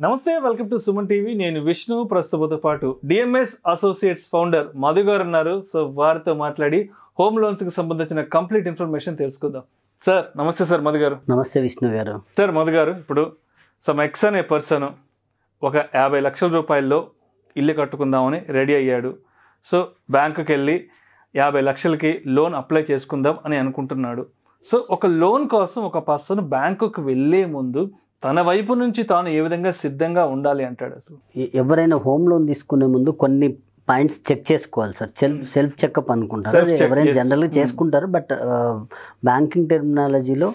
నమస్తే, welcome to Suman TV. నేను విష్ణు. ప్రస్తుతంతో పాటు డిఎంఎస్ అసోసియేట్స్ ఫౌండర్ మధు గారు ఉన్నారు. సో వారితో మాట్లాడి హోమ్ లోన్స్ కి సంబంధించిన కంప్లీట్ ఇన్ఫర్మేషన్ తెలుసుకుందాం. సార్ నమస్తే. సార్ మధు గారు. నమస్తే విష్ణు గారు. సార్ మధు గారు, ఇప్పుడు సమ్ ఎక్స్ అనే పర్సన్ ఒక 50 లక్షల రూపాయల్లో ఇల్లు కట్టుకుందామని రెడీ అయ్యాడు. సో బ్యాంకుకి వెళ్ళి 50 లక్షలకి లోన్ అప్లై చేసుకుందాం అని అనుకుంటున్నాడు. సో ఒక లోన్ కోసం ఒక పర్సన్ బ్యాంకుకి వెళ్ళే ముందు తన వైపు నుంచి తాను ఏ విధంగా సిద్ధంగా ఉండాలి అంటాడు? అసలు ఎవరైనా హోమ్ లోన్ తీసుకునే ముందు కొన్ని పాయింట్స్ చెక్ చేసుకోవాలి సార్. సెల్ఫ్ చెకప్ అనుకుంటారు, ఎవరైనా జనరల్గా చేసుకుంటారు. బట్ బ్యాంకింగ్ టెర్మినాలజీలో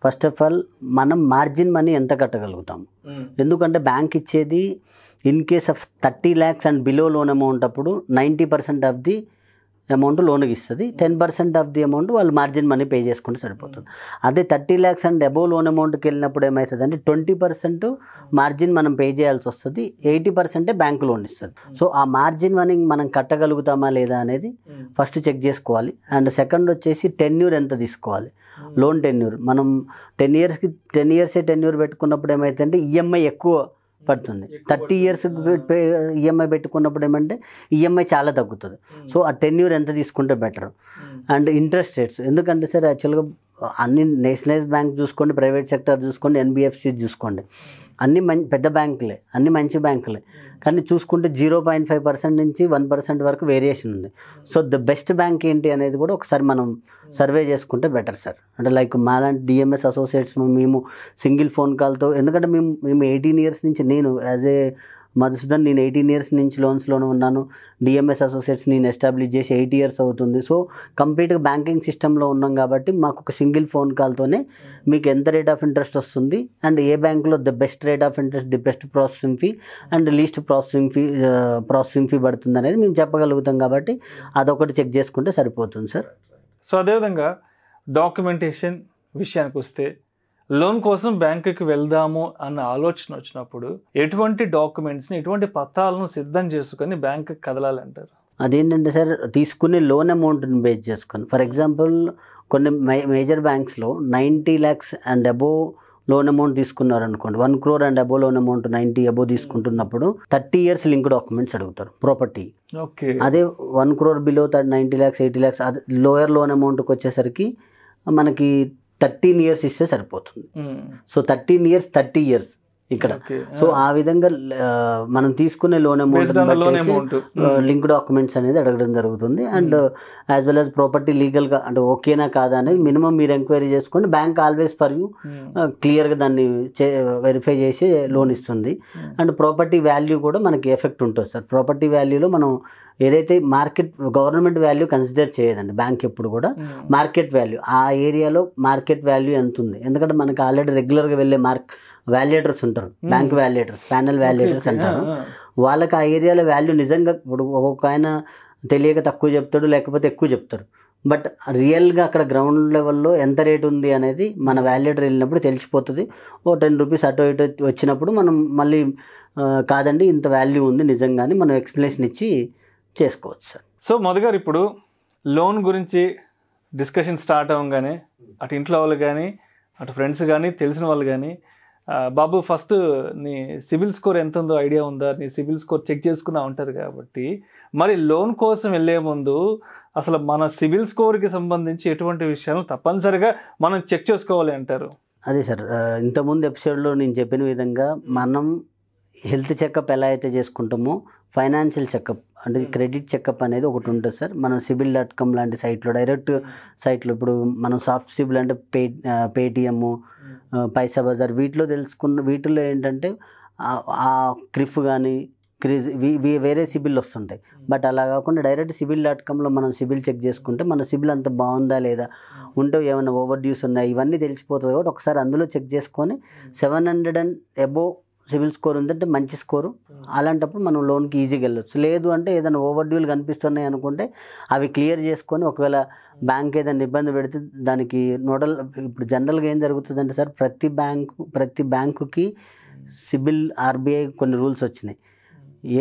ఫస్ట్ ఆఫ్ ఆల్ మనం మార్జిన్ మనీ ఎంత కట్టగలుగుతాం. ఎందుకంటే బ్యాంక్ ఇచ్చేది in case of 30 lakhs and below loan amount అప్పుడు 90% ఆఫ్ ది అమౌంట్ లోన్కి ఇస్తుంది. 10% ఆఫ్ ది అమౌంట్ వాళ్ళు మార్జిన్ మనీ పే చేసుకుంటే సరిపోతుంది. అదే 30 lakhs అండ్ అబోవ్ లోన్ అమౌంట్కి వెళ్ళినప్పుడు ఏమవుతుంది అంటే 20% మార్జిన్ మనం పే చేయాల్సి వస్తుంది, 80% బ్యాంక్ లోన్ ఇస్తుంది. సో ఆ మార్జిన్ మనీ మనం కట్టగలుగుతామా లేదా అనేది ఫస్ట్ చెక్ చేసుకోవాలి. అండ్ సెకండ్ వచ్చేసి టెన్యూర్ ఎంత తీసుకోవాలి. లోన్ టెన్యూర్ మనం 10 years టెన్యూర్ పెట్టుకున్నప్పుడు ఏమవుతుందంటే ఈఎంఐ ఎక్కువ పడుతుంది. 30 years ఈఎంఐ పెట్టుకున్నప్పుడు ఏమంటే ఈఎంఐ చాలా తగ్గుతుంది. సో ఆ టెన్యూర్ ఎంత తీసుకుంటే బెటర్. అండ్ ఇంట్రెస్ట్ రేట్స్, ఎందుకంటే సార్ యాక్చువల్గా అన్ని నేషనలైజ్ బ్యాంక్ చూసుకోండి, ప్రైవేట్ సెక్టర్ చూసుకోండి, ఎన్బిఎఫ్సి చూసుకోండి, అన్ని పెద్ద బ్యాంకులే, అన్ని మంచి బ్యాంకులే. కానీ చూసుకుంటే 0.5% నుంచి 1% వరకు వేరియేషన్ ఉంది. సో ద బెస్ట్ బ్యాంక్ ఏంటి అనేది కూడా ఒకసారి మనం సర్వే చేసుకుంటే బెటర్ సార్. అంటే లైక్ మాలాంటి డిఎంఎస్ అసోసియేట్స్ మేము సింగిల్ ఫోన్ కాల్తో, ఎందుకంటే మేము 18 years నుంచి, నేను యాజ్ ఏ మధుసూదన్ నేను 18 years నుంచి లోన్స్లోనే ఉన్నాను. డిఎంఎస్ అసోసియేట్స్ నేను ఎస్టాబ్లిష్ చేసి 8 years అవుతుంది. సో కంప్లీట్గా బ్యాంకింగ్ సిస్టంలో ఉన్నాం కాబట్టి మాకు ఒక సింగిల్ ఫోన్ కాల్తోనే మీకు ఎంత రేట్ ఆఫ్ ఇంట్రెస్ట్ వస్తుంది అండ్ ఏ బ్యాంకులో the best rate of interest, the best processing fee and least processing fee పడుతుంది అనేది మేము చెప్పగలుగుతాం. కాబట్టి అదొకటి చెక్ చేసుకుంటే సరిపోతుంది సార్. సో అదేవిధంగా డాక్యుమెంటేషన్ విషయానికి వస్తే, లోన్ కోసం బ్యాంకుకి వెళ్దాము అన్న ఆలోచన వచ్చినప్పుడు ఎటువంటి డాక్యుమెంట్స్ని, ఎటువంటి పత్రాలను సిద్ధం చేసుకొని బ్యాంకుకి కదలాలంటారు? అదేంటంటే సార్, తీసుకునే లోన్ అమౌంట్ని బేస్ చేసుకొని, ఫర్ ఎగ్జాంపుల్ కొన్ని మేజర్ బ్యాంక్స్లో 90 lakhs and above loan amount తీసుకున్నారు అనుకోండి, 1 crore and above loan amount 90 above తీసుకుంటున్నప్పుడు 30 years లింక్ డాక్యుమెంట్స్ అడుగుతారు, ప్రాపర్టీ. ఓకే. అదే 1 crore బిలో 90 lakhs 80 lakhs అది లోయర్ లోన్ అమౌంట్కి వచ్చేసరికి మనకి 13 years ఇస్తే సరిపోతుంది. సో 13 years 30 years ఇక్కడ. సో ఆ విధంగా మనం తీసుకునే లోన్ అమౌంట్ లింక్ డాక్యుమెంట్స్ అనేది అడగడం జరుగుతుంది. And as well as property లీగల్గా అంటే ఓకేనా కాదా అనేది మినిమం మీరు ఎంక్వైరీ చేసుకోండి. బ్యాంక్ ఆల్వేస్ ఫర్ యూ క్లియర్గా దాన్ని వెరిఫై చేసి లోన్ ఇస్తుంది. అండ్ ప్రాపర్టీ వాల్యూ కూడా మనకి ఎఫెక్ట్ ఉంటుంది సార్. ప్రాపర్టీ వాల్యూలో మనం ఏదైతే గవర్నమెంట్ వాల్యూ కన్సిడర్ చేయదండి బ్యాంక్ ఎప్పుడు కూడా. మార్కెట్ వాల్యూ, ఆ ఏరియాలో మార్కెట్ వాల్యూ ఎంత ఉంది. ఎందుకంటే మనకి ఆల్రెడీ రెగ్యులర్గా వెళ్ళే వాల్యుయేటర్స్ ఉంటారు, బ్యాంక్ వాల్యుయేటర్స్, ప్యానల్ వాల్యుయేటర్స్ అంటారు. వాళ్ళకి ఆ ఏరియాలో వాల్యూ నిజంగా ఇప్పుడు ఒక్కొక్క ఆయన తెలియక తక్కువ చెప్తాడు, లేకపోతే ఎక్కువ చెప్తారు. బట్ రియల్గా అక్కడ గ్రౌండ్ లెవెల్లో ఎంత రేట్ ఉంది అనేది మన వాల్యుయేటర్ వెళ్ళినప్పుడు తెలిసిపోతుంది. ఓ 10 rupees అటు ఇటు వచ్చినప్పుడు మనం మళ్ళీ కాదండి ఇంత వాల్యూ ఉంది నిజంగానే మనం ఎక్స్ప్లెనేషన్ ఇచ్చి చేసుకోవచ్చు సార్. సో మొదటిగా ఇప్పుడు లోన్ గురించి డిస్కషన్ స్టార్ట్ అవ్వగానే అటు ఇంట్లో వాళ్ళు కానీ, అటు ఫ్రెండ్స్ కానీ, తెలిసిన వాళ్ళు కానీ, బాబు ఫస్ట్ నీ సిబిల్ స్కోర్ ఎంత ఉందో ఐడియా ఉందా, నీ సిబిల్ స్కోర్ చెక్ చేసుకున్నా ఉంటారు. కాబట్టి మరి లోన్ కోసం వెళ్ళే ముందు అసలు మన సిబిల్ స్కోర్కి సంబంధించి ఎటువంటి విషయాలను తప్పనిసరిగా మనం చెక్ చేసుకోవాలి అంటారు? అదే సార్, ఇంతకుముందు ఎపిసోడ్లో నేను చెప్పిన విధంగా మనం హెల్త్ చెకప్ ఎలా అయితే చేసుకుంటామో ఫైనాన్షియల్ చెకప్ అంటే క్రెడిట్ చెకప్ అనేది ఒకటి ఉంటుంది సార్. మనం సిబిల్.com లాంటి సైట్లో, డైరెక్ట్ సైట్లో, ఇప్పుడు మనం సాఫ్ట్ సిబిల్ అంటే పేటిఎమ్, పైసా బజార్, వీటిలో ఏంటంటే ఆ క్రిఫ్ కానీ వేరే సిబిల్ వస్తుంటాయి. బట్ అలా కాకుండా డైరెక్ట్ సిబిల్.comలో మనం సిబిల్ చెక్ చేసుకుంటే మన సిబిల్ అంత బాగుందా లేదా, ఉంటే ఏమైనా ఓవర్ డ్యూస్ ఉన్నాయా ఇవన్నీ తెలిసిపోతుంది. కాబట్టి ఒకసారి అందులో చెక్ చేసుకొని 700 and above సిబిల్ స్కోర్ ఉందంటే మంచి స్కోరు. అలాంటప్పుడు మనం లోన్కి ఈజీగా వెళ్ళొచ్చు. లేదు అంటే ఏదైనా ఓవర్ డ్యూలు కనిపిస్తున్నాయి అనుకుంటే అవి క్లియర్ చేసుకొని, ఒకవేళ బ్యాంక్ ఏదైనా ఇబ్బంది పెడితే దానికి ఇప్పుడు జనరల్గా ఏం జరుగుతుందంటే సార్, ప్రతి బ్యాంకుకి సిబిల్ ఆర్బీఐ కొన్ని రూల్స్ వచ్చినాయి.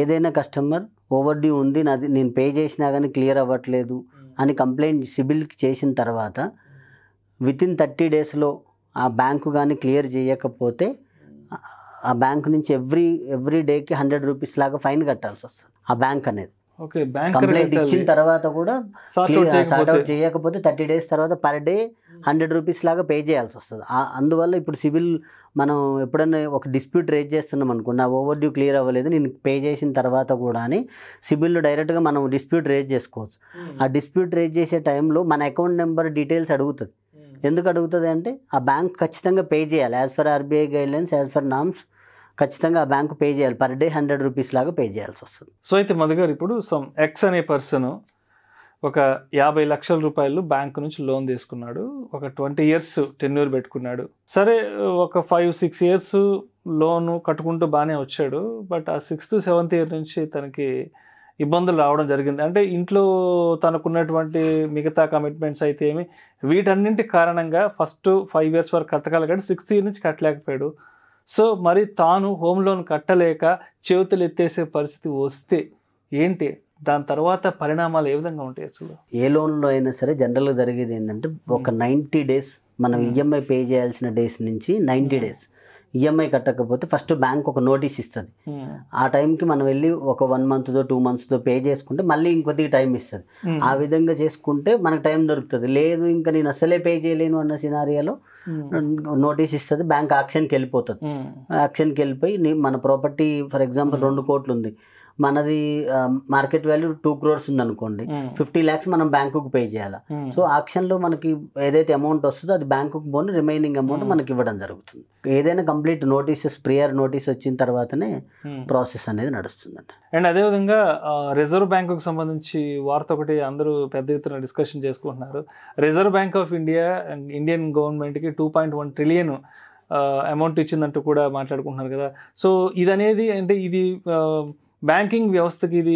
ఏదైనా కస్టమర్ ఓవర్ డ్యూ ఉంది, నేను పే చేసినా కానీ క్లియర్ అవ్వట్లేదు అని కంప్లైంట్ సిబిల్కి చేసిన తర్వాత వితిన్ 30 daysలో ఆ బ్యాంకు కానీ క్లియర్ చేయకపోతే ఆ బ్యాంక్ నుంచి ఎవ్రీ డేకి 100 రూపీస్ లాగా ఫైన్ కట్టాల్సి వస్తుంది ఆ బ్యాంక్ అనేది. ఓకే, బ్యాంక్ కంప్లైంట్ ఇచ్చిన తర్వాత కూడా సార్ట్ అవుట్ చేయకపోతే 30 days తర్వాత పర్ డే 100 రూపీస్ లాగా పే చేయాల్సి వస్తుంది. అందువల్ల ఇప్పుడు సివిల్ మనం ఎప్పుడైనా ఒక డిస్ప్యూట్ రేజ్ చేస్తున్నాం అనుకో, నా ఓవర్ డ్యూ క్లియర్ అవ్వలేదు నేను పే చేసిన తర్వాత కూడా అని సిబిల్లో డైరెక్ట్గా మనం డిస్ప్యూట్ రేజ్ చేసుకోవచ్చు. ఆ డిస్ప్యూట్ రేజ్ చేసే టైంలో మన అకౌంట్ నెంబర్ డీటెయిల్స్ అడుగుతుంది. ఎందుకు అడుగుతుంది అంటే ఆ బ్యాంక్ ఖచ్చితంగా పే చేయాలి. As for RBI guidelines, as for norms ఖచ్చితంగా ఆ బ్యాంకు పే చేయాలి. పర్ డే 100 రూపీస్ లాగా పే చేయాల్సి వస్తుంది. సో అయితే మధు గారు, ఇప్పుడు ఎక్స్ అనే పర్సన్ ఒక 50 లక్షల రూపాయలు బ్యాంక్ నుంచి లోన్ తీసుకున్నాడు, ఒక 20 years టెన్యూర్ పెట్టుకున్నాడు. సరే, ఒక 5-6 years లోను కట్టుకుంటూ బాగానే వచ్చాడు. బట్ ఆ 6th, 7th year నుంచి తనకి ఇబ్బందులు రావడం జరిగింది. అంటే ఇంట్లో తనకున్నటువంటి మిగతా కమిట్మెంట్స్ అయితే ఏమి, వీటన్నింటి కారణంగా ఫస్ట్ 5 years వరకు కట్టగలిగాడు, 6th year నుంచి కట్టలేకపోయాడు. సో మరి తాను హోమ్ లోన్ కట్టలేక చేతులు ఎత్తేసే పరిస్థితి వస్తే ఏంటి, దాని తర్వాత పరిణామాలు ఏ విధంగా ఉంటాయి? అసలు ఏ లోన్లో అయినా సరే జనరల్గా జరిగేది ఏంటంటే ఒక 90 days మనం ఈఎంఐ పే చేయాల్సిన డేస్ నుంచి 90 days ఈఎంఐ కట్టకపోతే ఫస్ట్ బ్యాంక్ ఒక నోటీస్ ఇస్తుంది. ఆ టైంకి మనం వెళ్ళి ఒక 1 month 2 months పే చేసుకుంటే మళ్ళీ ఇంకొద్దిగా టైం ఇస్తుంది. ఆ విధంగా చేసుకుంటే మనకు టైం దొరుకుతుంది. లేదు ఇంకా నేను అసలే పే చేయలేను అన్న సినారియాలో నోటీస్ ఇస్తుంది, బ్యాంక్ యాక్షన్కి వెళ్ళిపోతుంది. యాక్షన్కి వెళ్ళిపోయి మన ప్రాపర్టీ ఫర్ ఎగ్జాంపుల్ 2 కోట్లు ఉంది, మనది మార్కెట్ వాల్యూ 2 crores ఉంది అనుకోండి, 50 lakhs మనం బ్యాంకుకు పే చేయాలి. సో ఆక్షన్లో మనకి ఏదైతే అమౌంట్ వస్తుందో అది బ్యాంకుకు పోని రిమైనింగ్ అమౌంట్ మనకి ఇవ్వడం జరుగుతుంది. ఏదైనా కంప్లీట్ నోటీసెస్, ప్రియర్ నోటీస్ వచ్చిన తర్వాతనే ప్రాసెస్ అనేది నడుస్తుందంట. అండ్ అదేవిధంగా రిజర్వ్ బ్యాంకుకు సంబంధించి వార్త ఒకటి అందరూ పెద్ద ఎత్తున డిస్కషన్ చేసుకుంటున్నారు. Reserve bank of India Indian గవర్నమెంట్కి 2.1 trillion అమౌంట్ ఇచ్చిందంటూ కూడా మాట్లాడుకుంటున్నారు కదా. సో ఇది అనేది అంటే ఇది బ్యాంకింగ్ వ్యవస్థకి ఇది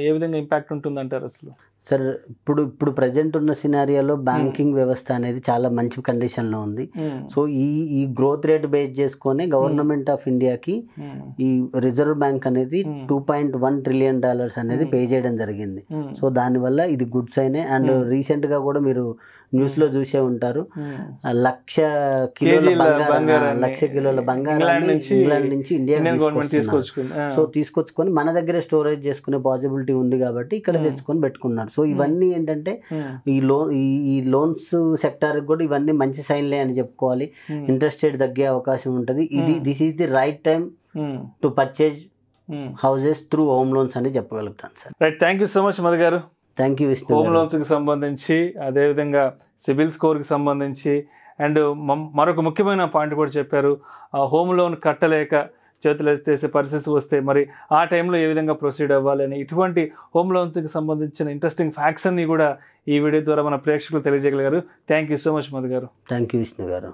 ఏ విధంగా ఇంపాక్ట్ ఉంటుందంటారు అసలు? సార్, ఇప్పుడు ప్రజెంట్ ఉన్న సినారియాలో బ్యాంకింగ్ వ్యవస్థ అనేది చాలా మంచి కండిషన్లో ఉంది. సో ఈ గ్రోత్ రేట్ బేస్ చేసుకొని గవర్నమెంట్ ఆఫ్ ఇండియాకి ఈ రిజర్వ్ బ్యాంక్ అనేది $2.1 trillion అనేది పే చేయడం జరిగింది. సో దానివల్ల ఇది గుడ్ సైనే. అండ్ రీసెంట్గా కూడా మీరు న్యూస్లో చూసే ఉంటారు, 1,00,000 కిలోల బంగారాన్ని ఇంగ్లాండ్ నుంచి ఇండియాకి సో తీసుకొచ్చుకొని మన దగ్గరే స్టోరేజ్ చేసుకునే పాసిబిలిటీ ఉంది కాబట్టి ఇక్కడ తెచ్చుకొని పెట్టుకున్నారు. సో ఇవన్నీ ఏంటంటే ఈ లోన్స్ సెక్టార్ కూడా ఇవన్నీ మంచి సైన్లే అని చెప్పుకోవాలి. ఇంట్రెస్ట్ రేట్ తగ్గే అవకాశం ఉంటుంది. This is the right time to purchase houses through home loans అని చెప్పగలుగుతాను sir. Right, thank you so much Madhu garu. Thank you. Home లోన్స్కి సంబంధించి, అదేవిధంగా సిబిల్ స్కోర్కి సంబంధించి, అండ్ మరొక ముఖ్యమైన పాయింట్ కూడా చెప్పారు, హోమ్ లోన్ కట్టలేక చేతులు ఎత్తేసే పరిస్థితి వస్తే మరి ఆ టైంలో ఏ విధంగా ప్రొసీడ్ అవ్వాలని, ఇటువంటి హోమ్ లోన్స్కి సంబంధించిన ఇంట్రెస్టింగ్ ఫ్యాక్ట్స్ అన్ని కూడా ఈ వీడియో ద్వారా మన ప్రేక్షకులు తెలియజేయగలిగారు. Thank you so much Madhu garu. Thank you Vishnu గారు.